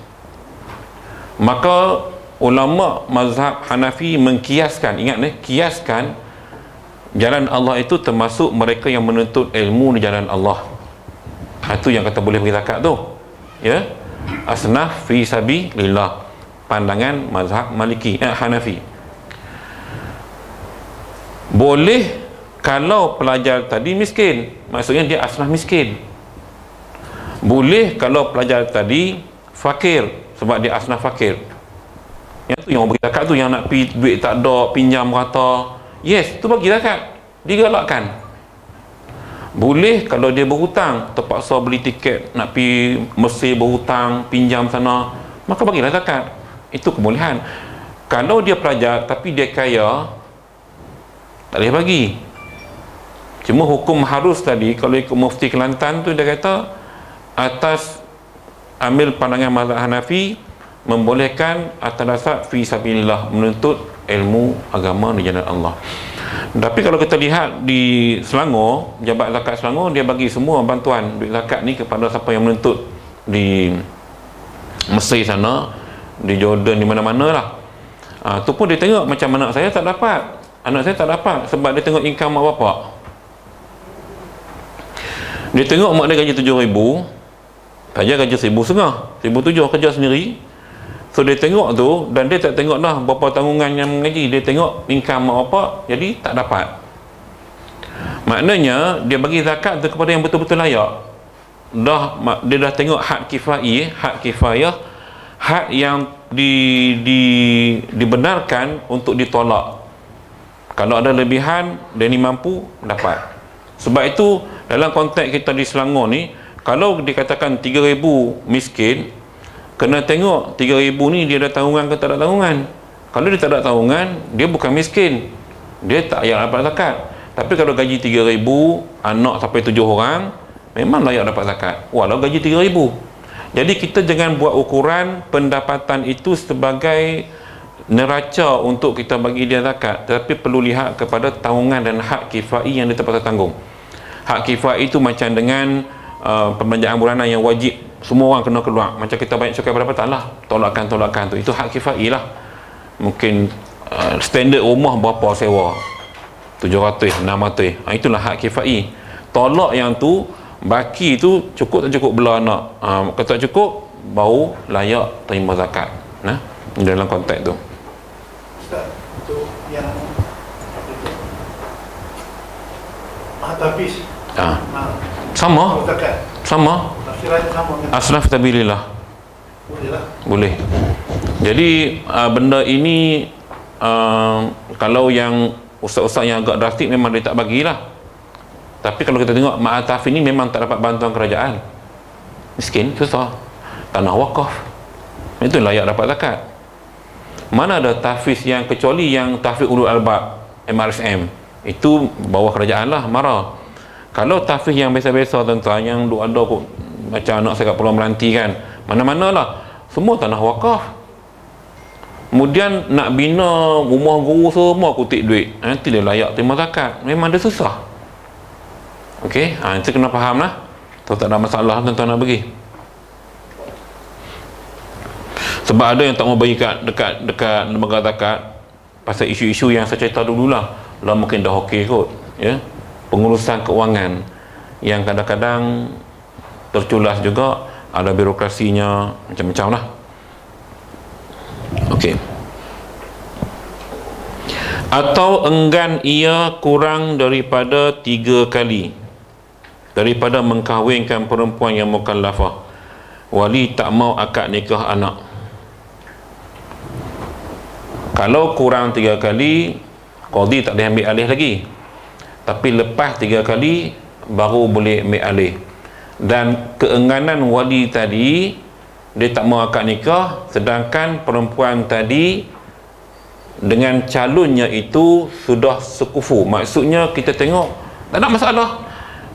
maka ulama mazhab Hanafi mengkiaskan, ingat ni, kiaskan jalan Allah itu termasuk mereka yang menuntut ilmu di jalan Allah. Itu yang kata boleh bagi zakat tu. Ya. Asnaf fi sabilillah. Pandangan mazhab Maliki, Hanafi. Boleh kalau pelajar tadi miskin. Maksudnya dia asnaf miskin. Boleh kalau pelajar tadi fakir, sebab dia asnaf fakir. Yang tu yang bagi zakat tu, yang nak pi duit tak ada, pinjam rata. Yes, tu bagi zakat, digalakkan. Boleh kalau dia berhutang, terpaksa beli tiket nak pergi Mesir berhutang, pinjam sana, maka bagilah zakat. Itu kebolehan. Kalau dia pelajar tapi dia kaya, tak boleh bagi. Cuma hukum harus tadi, kalau ikut Mufti Kelantan tu, dia kata atas ambil pandangan mazhab Hanafi, membolehkan atas dasar fi sabilillah, menuntut ilmu agama di jalan Allah. Tapi kalau kita lihat di Selangor, Jabat Zakat Selangor, dia bagi semua bantuan duit zakat ni kepada siapa yang menuntut di Mesir sana, di Jordan, di mana-mana lah. Tu pun dia tengok macam anak saya tak dapat. Anak saya tak dapat sebab dia tengok income mak bapak. Dia tengok mak dia gaji 7,000, saja gaji 1,500, 1,700 kerja sendiri. So dia tengok tu, dan dia tak tengok dah berapa tanggungan yang mengaji. Dia tengok income mak bapak, jadi tak dapat. Maknanya dia bagi zakat tu kepada yang betul-betul layak. Dia dah tengok hak kifayah, hak yang dibenarkan untuk ditolak. Kalau ada lebihan, dia ni mampu dapat. Sebab itu dalam konteks kita di Selangor ni, kalau dikatakan 3,000 miskin, kena tengok 3,000 ni dia ada tanggungan ke tak ada tanggungan. Kalau dia tak ada tanggungan, dia bukan miskin, dia tak payah dapat zakat. Tapi kalau gaji 3,000, anak sampai 7 orang, memang layak dapat zakat walau gaji 3,000. Jadi kita jangan buat ukuran pendapatan itu sebagai neraca untuk kita bagi dia zakat, tetapi perlu lihat kepada tanggungan dan hak kifai yang dia terpaksa tanggung. Hak kifai itu macam dengan pembelanjaan bulanan yang wajib semua orang kena keluar, macam kita banyak cukai pendapatan lah, tolakan tu, itu hak kifai lah. Mungkin standard rumah berapa sewa, 700, 600, itulah hak kifai. Tolak yang tu, baki tu cukup tak cukup belah anak, kalau tak cukup baru layak terima zakat. Nah, dalam konteks tu Ustaz, untuk yang habis sama zakat, sama asnaf tabilillah, boleh. Jadi benda ini kalau yang ustaz-ustaz yang agak drastik memang dia tak bagilah. Tapi kalau kita tengok Mak Tahfiz ni memang tak dapat bantuan kerajaan, miskin, susah, tanah wakaf, itu layak dapat zakat. Mana ada tahfiz yang, kecuali yang tahfiz ulul albab MRSM, itu bawah kerajaan lah, marah. Kalau tahfiz yang biasa-biasa tuan-tuan, yang ada kot macam anak saya kat Pulau Meranti kan, mana-mana lah, semua tanah wakaf. Kemudian nak bina rumah guru semua kutip duit, nanti dia layak terima zakat. Memang dia susah. Okey, itu kena faham lah. Tahu tak ada masalah tuan-tuan nak bagi. Sebab ada yang tak mau bagi dekat lembaga zakat pasal isu-isu yang saya cerita dululah. Lah mungkin dah okey kot, ya. Pengurusan keuangan yang kadang-kadang terculas juga, ada birokrasinya macam-macam lah. Okey. Atau enggan ia kurang daripada 3 kali daripada mengkahwinkan perempuan yang mukallafah, wali tak mau akad nikah anak. Kalau kurang 3 kali, qadi tak boleh ambil alih lagi, tapi lepas 3 kali baru boleh ambil alih. Dan keengganan wali tadi, dia tak mau akad nikah, sedangkan perempuan tadi dengan calonnya itu sudah sekufu. Maksudnya kita tengok tak ada masalah,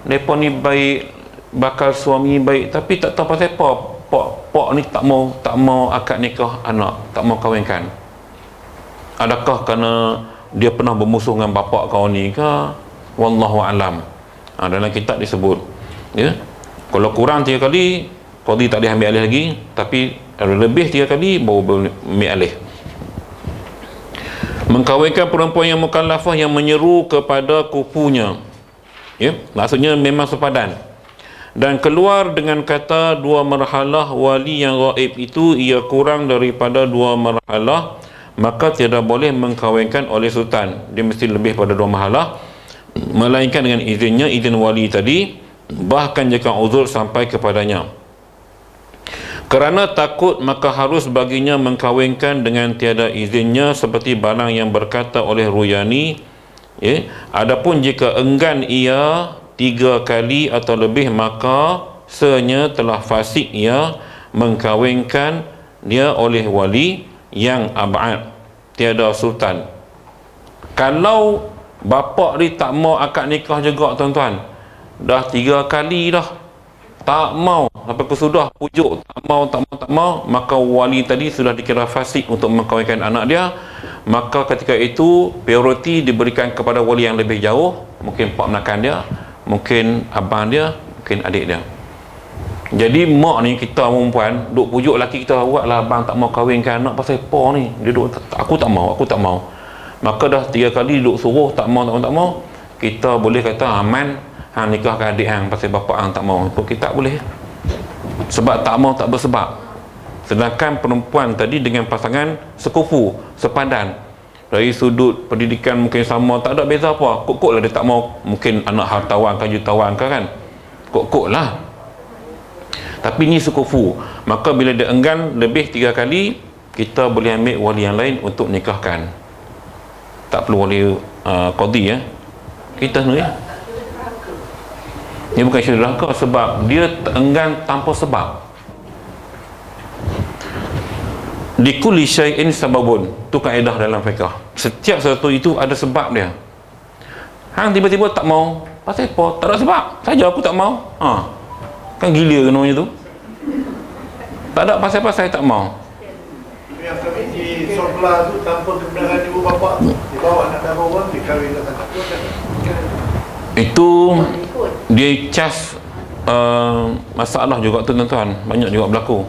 mereka ni baik, bakal suami baik, tapi tak tahu pasal apa pak ni tak mau akad nikah anak, tak mau kahwinkan. Adakah kerana dia pernah bermusuh dengan bapa kau ni ke? Wallahu alam. Dalam kitab disebut, ya, kalau kurang 3 kali qadi tak boleh ambil alih lagi, tapi lebih 3 kali baru boleh ambil alih. Mengkahwinkan perempuan yang mukallafah yang menyeru kepada kufunya, ya, maksudnya memang sepadan, dan keluar dengan kata 2 marhalah wali yang ghaib itu ia kurang daripada 2 marhalah, maka tidak boleh mengkahwinkan oleh sultan. Dia mesti lebih pada 2 marhalah, melainkan dengan izinnya, izin wali tadi, bahkan jika uzur sampai kepadanya. Kerana takut, maka harus baginya mengkahwinkan dengan tiada izinnya, seperti barang yang berkata oleh Ruyani, ya. Adapun jika enggan ia 3 kali atau lebih, maka senya telah fasik ia mengkahwinkan dia oleh wali yang ab'ad, tiada sultan. Kalau bapa dia tak mau akad nikah juga tuan-tuan, dah 3 kali dah tak mau, sampai kesudah pujuk tak mau, maka wali tadi sudah dikira fasik untuk mengkahwinkan anak dia. Maka ketika itu prioriti diberikan kepada wali yang lebih jauh, mungkin pak menakan dia, mungkin abang dia, mungkin adik dia. Jadi mak ni, kita perempuan duk pujuk lelaki kita, buatlah abang tak mau kahwinkan anak, pasal apa ni? Dia duk, aku tak mau. Maka dah 3 kali duk suruh tak mau, kita boleh kata aman, hang nikahkan adik hang pasal bapa hang tak mau. Itu kita tak boleh, sebab tak mau tak bersebab. Sedangkan perempuan tadi dengan pasangan sekufu, sepadan, dari sudut pendidikan mungkin sama, tak ada beza apa. Kok-kok lah dia tak mau, mungkin anak hartawan kan, jutawan kan, kok-kok lah. Tapi ni sekufu, maka bila dia enggan lebih 3 kali, kita boleh ambil wali yang lain untuk nikahkan. Tak perlu wali qadi, ya. Kita ni, ya. Ini bukan syirik neraka, sebab dia enggan tanpa sebab. Likulli syai'in sababun, tu kaedah dalam fiqh. Setiap sesuatu itu ada sebab dia. Hang tiba-tiba tak mau, pasal apa? Tak ada sebab, saja aku tak mau. Kan gila ke namanya tu? Tak ada pasal-pasal tak mau. Yang kami di sebelah tu tanpa kebenaran ibu bapa, dibawa anak dan bawang, dikahwinkan anak tu kan. Itu dia cas masalah juga tu tuan-tuan, banyak juga berlaku.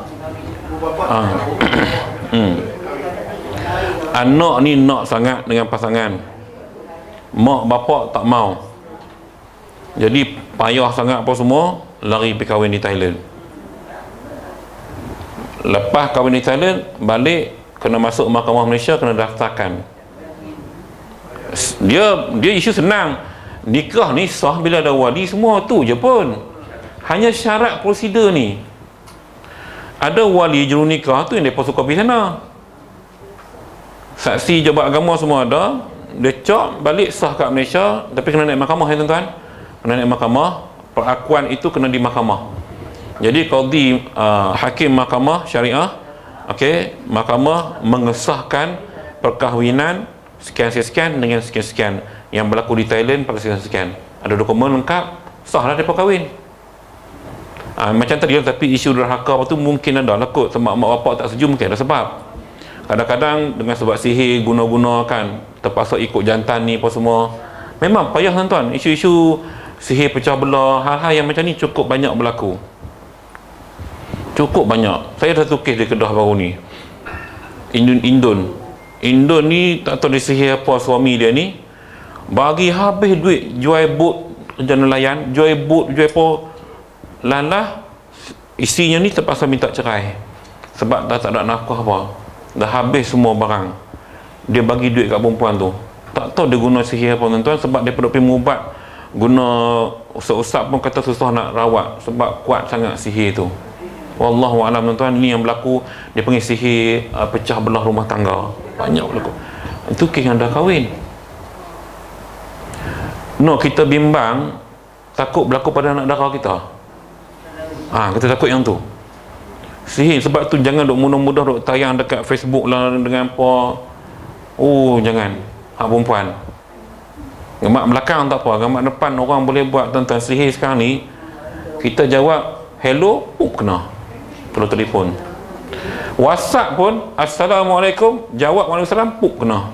Anak ni nak sangat dengan pasangan, mak bapak tak mau, jadi payah sangat apa semua, lari pergi kahwin di Thailand. Lepas kahwin di Thailand, balik kena masuk mahkamah Malaysia, kena daftarkan. Dia isu senang, nikah ni sah bila ada wali, semua tu je pun. Hanya syarat prosedur ni, ada wali juru nikah tu yang mereka suka pergi sana, saksi jabat agama semua ada, dia cop balik sah kat Malaysia, tapi kena naik mahkamah ya tuan-tuan. Kena naik mahkamah, perakuan itu kena di mahkamah. Jadi qadi hakim mahkamah syariah, okey, mahkamah mengesahkan perkahwinan sekian-sekian dengan sekian-sekian yang berlaku di Thailand pada sekian-sekian. Ada dokumen lengkap, sahlah dia kahwin. Macam tadi, tapi isu derhaka apa tu mungkin ada lah kot, sebab mak bapak tak setuju, mungkin ada sebab. Kadang-kadang dengan sebab sihir guna-guna kan, terpaksa ikut jantan ni apa semua. Memang payah tuan-tuan, isu-isu sihir pecah belah, hal-hal yang macam ni cukup banyak berlaku. Cukup banyak. Saya dah satu kes di Kedah baru ni. Indon ni tak tahu dia sihir apa suami dia ni, bagi habis duit jual bot kerja nelayan, jual bot, jual apa, lalah isinya ni terpaksa minta cerai sebab dah tak ada nafkah apa, dah habis semua barang. Dia bagi duit kat perempuan tu, tak tahu dia guna sihir apa tuan-tuan, sebab dia pergi mengubat, guna usap-usap pun kata susah nak rawat sebab kuat sangat sihir tu. Wallahu a'lam tuan-tuan. Ni yang berlaku, dia panggil sihir pecah belah rumah tangga, banyak berlaku. Itu kes yang dah kahwin. No, kita bimbang takut berlaku pada anak dara kita. Kita takut yang tu sihir. Sebab tu jangan duk mudah-mudah duk tayang dekat Facebook lah dengan apa. Jangan. Hak perempuan gemak belakang tak apa, gemak depan orang boleh buat tentang sihir. Sekarang ni kita jawab hello, kena. Kalau telefon WhatsApp pun Assalamualaikum, jawab Waalaikumsalam, kena.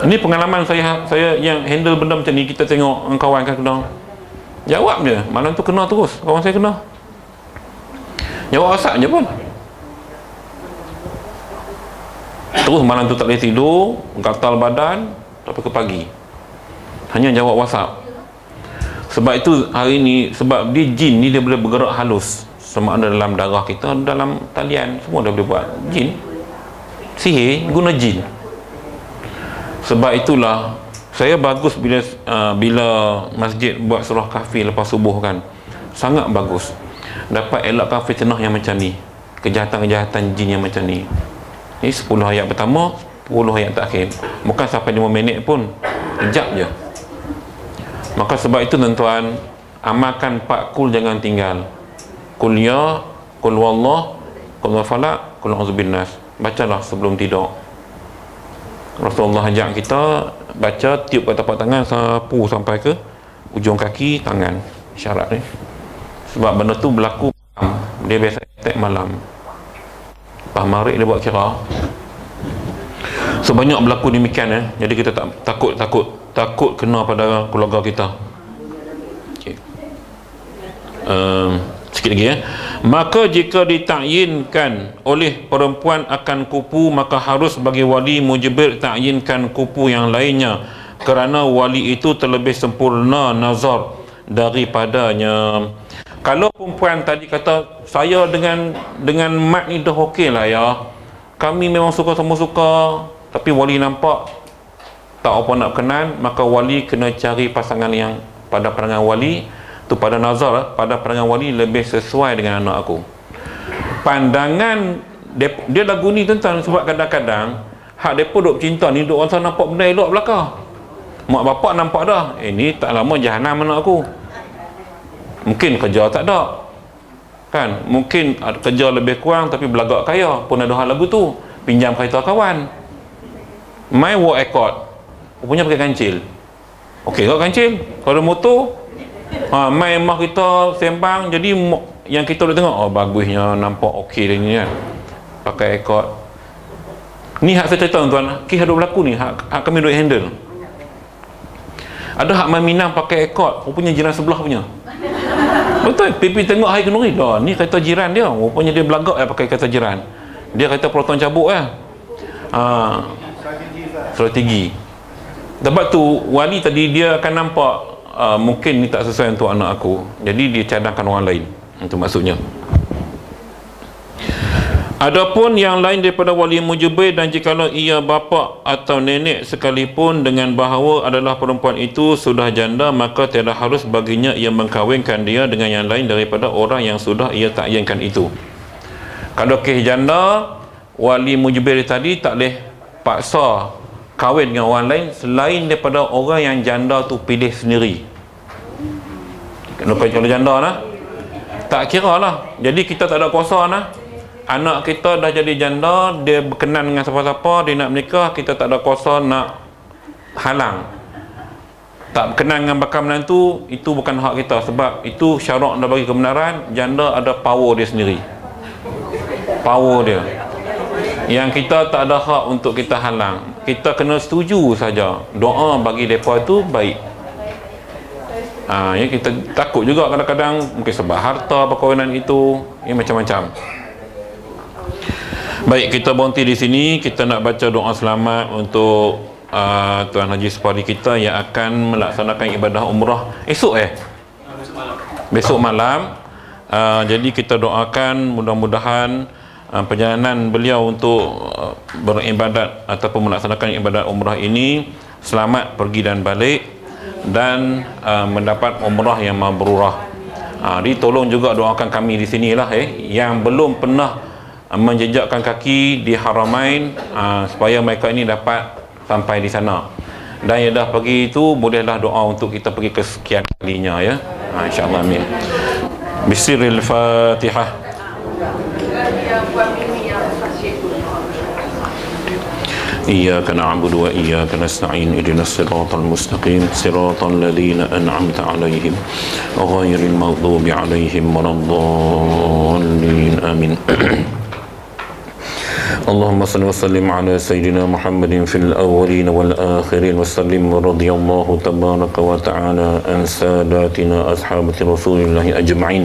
Ini pengalaman saya yang handle benda macam ni. Kita tengok kawan kan kena, jawab dia, malam tu kena terus. Kawan saya kena, jawab WhatsApp je pun, terus malam tu tak boleh tidur, gatal badan sampai ke pagi, hanya jawab WhatsApp. Sebab itu hari ni, sebab dia jin ni dia boleh bergerak halus, sama ada dalam darah kita, dalam talian, semua dia boleh buat. Jin, sihir guna jin. Sebab itulah saya bagus bila masjid buat surah kahfi lepas subuh kan, sangat bagus, dapat elakkan fitnah yang macam ni, kejahatan-kejahatan jin yang macam ni. Ini 10 ayat pertama, 10 ayat terakhir, bukan sampai 5 minit pun, kejap je. Maka sebab itu tuan-tuan, amalkan 4 kul, jangan tinggal. Kul ya, kul wallah, kul falak, kul a'udzubinnas. Bacalah sebelum tidur. Rasulullah ajak kita baca tiup kat tapak tangan, sapu sampai ke ujung kaki tangan, syarat ni. Sebab benda tu berlaku malam, dia biasa attack malam. Lepas maghrib dia buat kira. So banyak berlaku demikian jadi kita takut kena pada keluarga kita. Okay. Sikit lagi Maka jika ditakyinkan oleh perempuan akan kupu, maka harus bagi wali mujibir takyinkan kupu yang lainnya, kerana wali itu terlebih sempurna nazar daripadanya. Kalau perempuan tadi kata, saya dengan mat ni dah okey lah ya, kami memang suka sama suka, tapi wali nampak tak apa nak berkenan, maka wali kena cari pasangan yang pada pandangan wali tu, pada nazar, pada pandangan wali lebih sesuai dengan anak aku. Pandangan dia lagu ni tentang, sebab kadang-kadang hak depa duk cinta ni duk rasa nampak benda elok belakang. Mak bapak nampak dah, ni tak lama jahanam anak aku. Mungkin kerja tak ada kan, mungkin kerja lebih kurang tapi belagak kaya, pun ada hal lagu tu, pinjam kereta kawan, main work accord, punya pakai kancil. Okey kau kancil, kalau ada motor, main mah kita sembang, jadi yang kita boleh tengok, oh bagusnya, nampak okey dia ni kan, pakai accord. Ni hak saya cerita tuan, kisah duk berlaku ni, hak kami duk handle. Ada hak main Minang pakai accord, rupanya jiran sebelah punya. Betul, pipi tengok hari kenuri dah, ni kereta jiran dia, rupanya dia belagak pakai kereta jiran. Dia kereta peloton cabuk strategi. Sebab tu wali tadi dia akan nampak mungkin ni tak sesuai untuk anak aku, jadi dia cadangkan orang lain. Itu maksudnya. Adapun yang lain daripada wali mujibir, dan jikalau ia bapa atau nenek sekalipun dengan bahawa adalah perempuan itu sudah janda, maka tiada harus baginya ia mengkahwinkan dia dengan yang lain daripada orang yang sudah ia takyinkan itu. Kalau kes janda, wali mujibir tadi tak boleh paksa kahwin dengan orang lain selain daripada orang yang janda tu pilih sendiri. Kalau janda lah, tak kira lah. Jadi kita tak ada kuasa lah. Anak kita dah jadi janda, dia berkenan dengan siapa-siapa, dia nak menikah, kita tak ada kuasa nak halang. Tak berkenan dengan bakal menantu, itu bukan hak kita. Sebab itu syarak dah bagi kebenaran. Janda ada power dia sendiri, power dia, yang kita tak ada hak untuk kita halang. Kita kena setuju saja. Doa bagi mereka itu baik. Ya, kita takut juga kadang-kadang mungkin sebab harta perkahwinan itu, macam-macam. Baik, kita berhenti di sini. Kita nak baca doa selamat untuk Tuan Haji Supari kita yang akan melaksanakan ibadah umrah esok besok malam. Jadi kita doakan mudah-mudahan perjalanan beliau untuk beribadat ataupun melaksanakan ibadat umrah ini selamat pergi dan balik, dan mendapat umrah yang mabrurah. Jadi tolong juga doakan kami di sinilah yang belum pernah menjejakkan kaki di Haramain, supaya mereka ini dapat sampai di sana. Dan yang dah pergi itu bolehlah doa untuk kita pergi kesekian kalinya ya. InsyaAllah, amin. Bismillahil Fatihah. إياك نعبد وإياك نستعين اهدنا الصراط المستقيم صراط الذين أنعمت عليهم غير المغضوب عليهم ولا الضالين آمين. اللهم صل وسلم على سيدنا محمد في الأولين والآخرين وسلم، ورضي الله تبارك وتعالى عن ساداتنا أصحاب رسول الله أجمعين.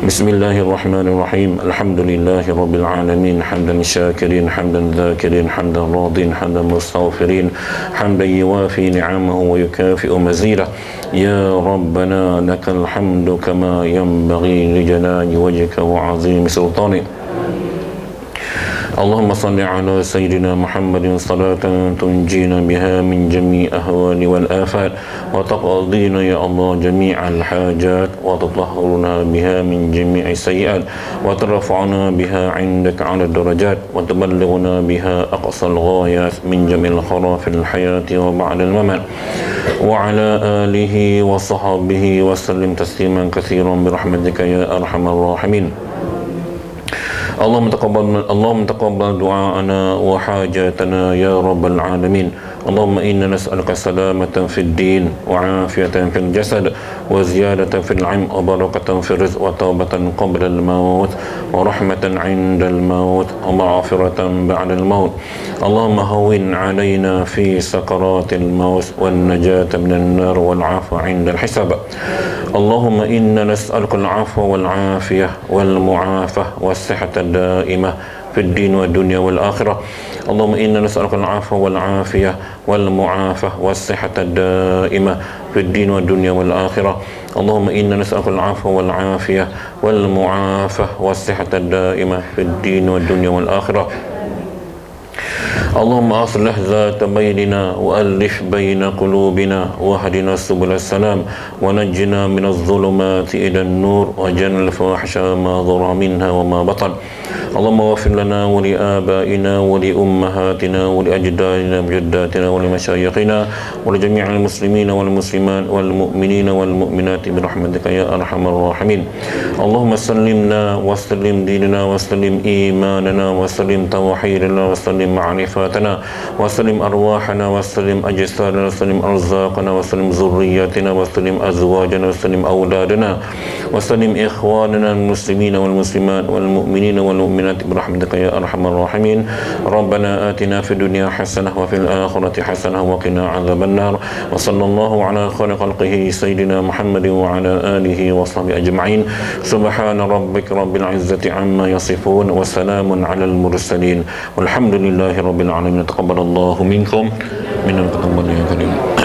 بسم الله الرحمن الرحيم. الحمد لله رب العالمين، حمدا شاكرين، حمدا ذاكرين، حمدا راضين، حمدا مستغفرين، حمدا يوافي نعمه ويكافئ مزيده. يا ربنا لك الحمد كما ينبغي لجلال وجهك وعظيم سلطانك. اللهم صل على سيدنا محمد صلاة تنجينا بها من جميع الأهوال والآفات، وتقضينا يا الله جميع الحاجات، وتطهرنا بها من جميع السيئات، وترفعنا بها عندك على الدرجات، وتبلغنا بها أقصى الغايات من جميع الخيرات في الحياة وبعد الممات، وعلى آله وصحبه وسلم تسليما كثيرا برحمتك يا أرحم الراحمين. اللهم تقبل دعاءنا وحاجاتنا يا رب العالمين. اللهم إنا نسألك سلامة في الدين، وعافية في الجسد، وزيادة في العلم، وبركة في الرزق، وتوبة قبل الموت، ورحمة عند الموت، ومغفرة بعد الموت. اللهم هون علينا في سكرات الموت، والنجاة من النار، والعفو عند الحساب. اللهم إنا نسألك العفو والعافية والمعافاة والصحة الدائمة في الدين والدنيا والآخرة. اللهم إنا نسألك العفو والعافية والمعافاة والصحة الدائمة في الدين والدنيا والآخرة. اللهم إنا نسألك العفو والعافية والمعافاة والصحة الدائمة في الدين والدنيا والآخرة. اللهم أصلح ذات بيننا، وألف بين قلوبنا، واهدنا سبل السلام، ونجنا من الظلمات إلى النور، وجنب الفواحش ما ظهر منها وما بطن. اللهم اغفر لنا ولآبائنا ولأمهاتنا ولأجدادنا وجداتنا ولمشايخنا ولجميع المسلمين والمسلمات والمؤمنين والمؤمنات برحمتك يا أرحم الراحمين. اللهم سلمنا وسلم ديننا وسلم إيماننا وسلم توحيدنا وسلم معرفتنا وسلم أرواحنا وسلم أجسادنا وسلم أرزاقنا وسلم ذرياتنا وسلم أزواجنا وسلم أولادنا وسلم إخواننا المسلمين والمسلمات والمؤمنين والمؤمنات برحمتك يا أرحم الراحمين. ربنا آتنا في الدنيا حسنة وفي الآخرة حسنة وقنا عذاب النار. وصلى الله على خير خلقه سيدنا محمد وعلى آله وصحبه أجمعين. سبحان ربك رب العزة عما يصفون، وسلام على المرسلين، والحمد لله رب العالمين. تقبل الله منكم من التقبل يا كريم.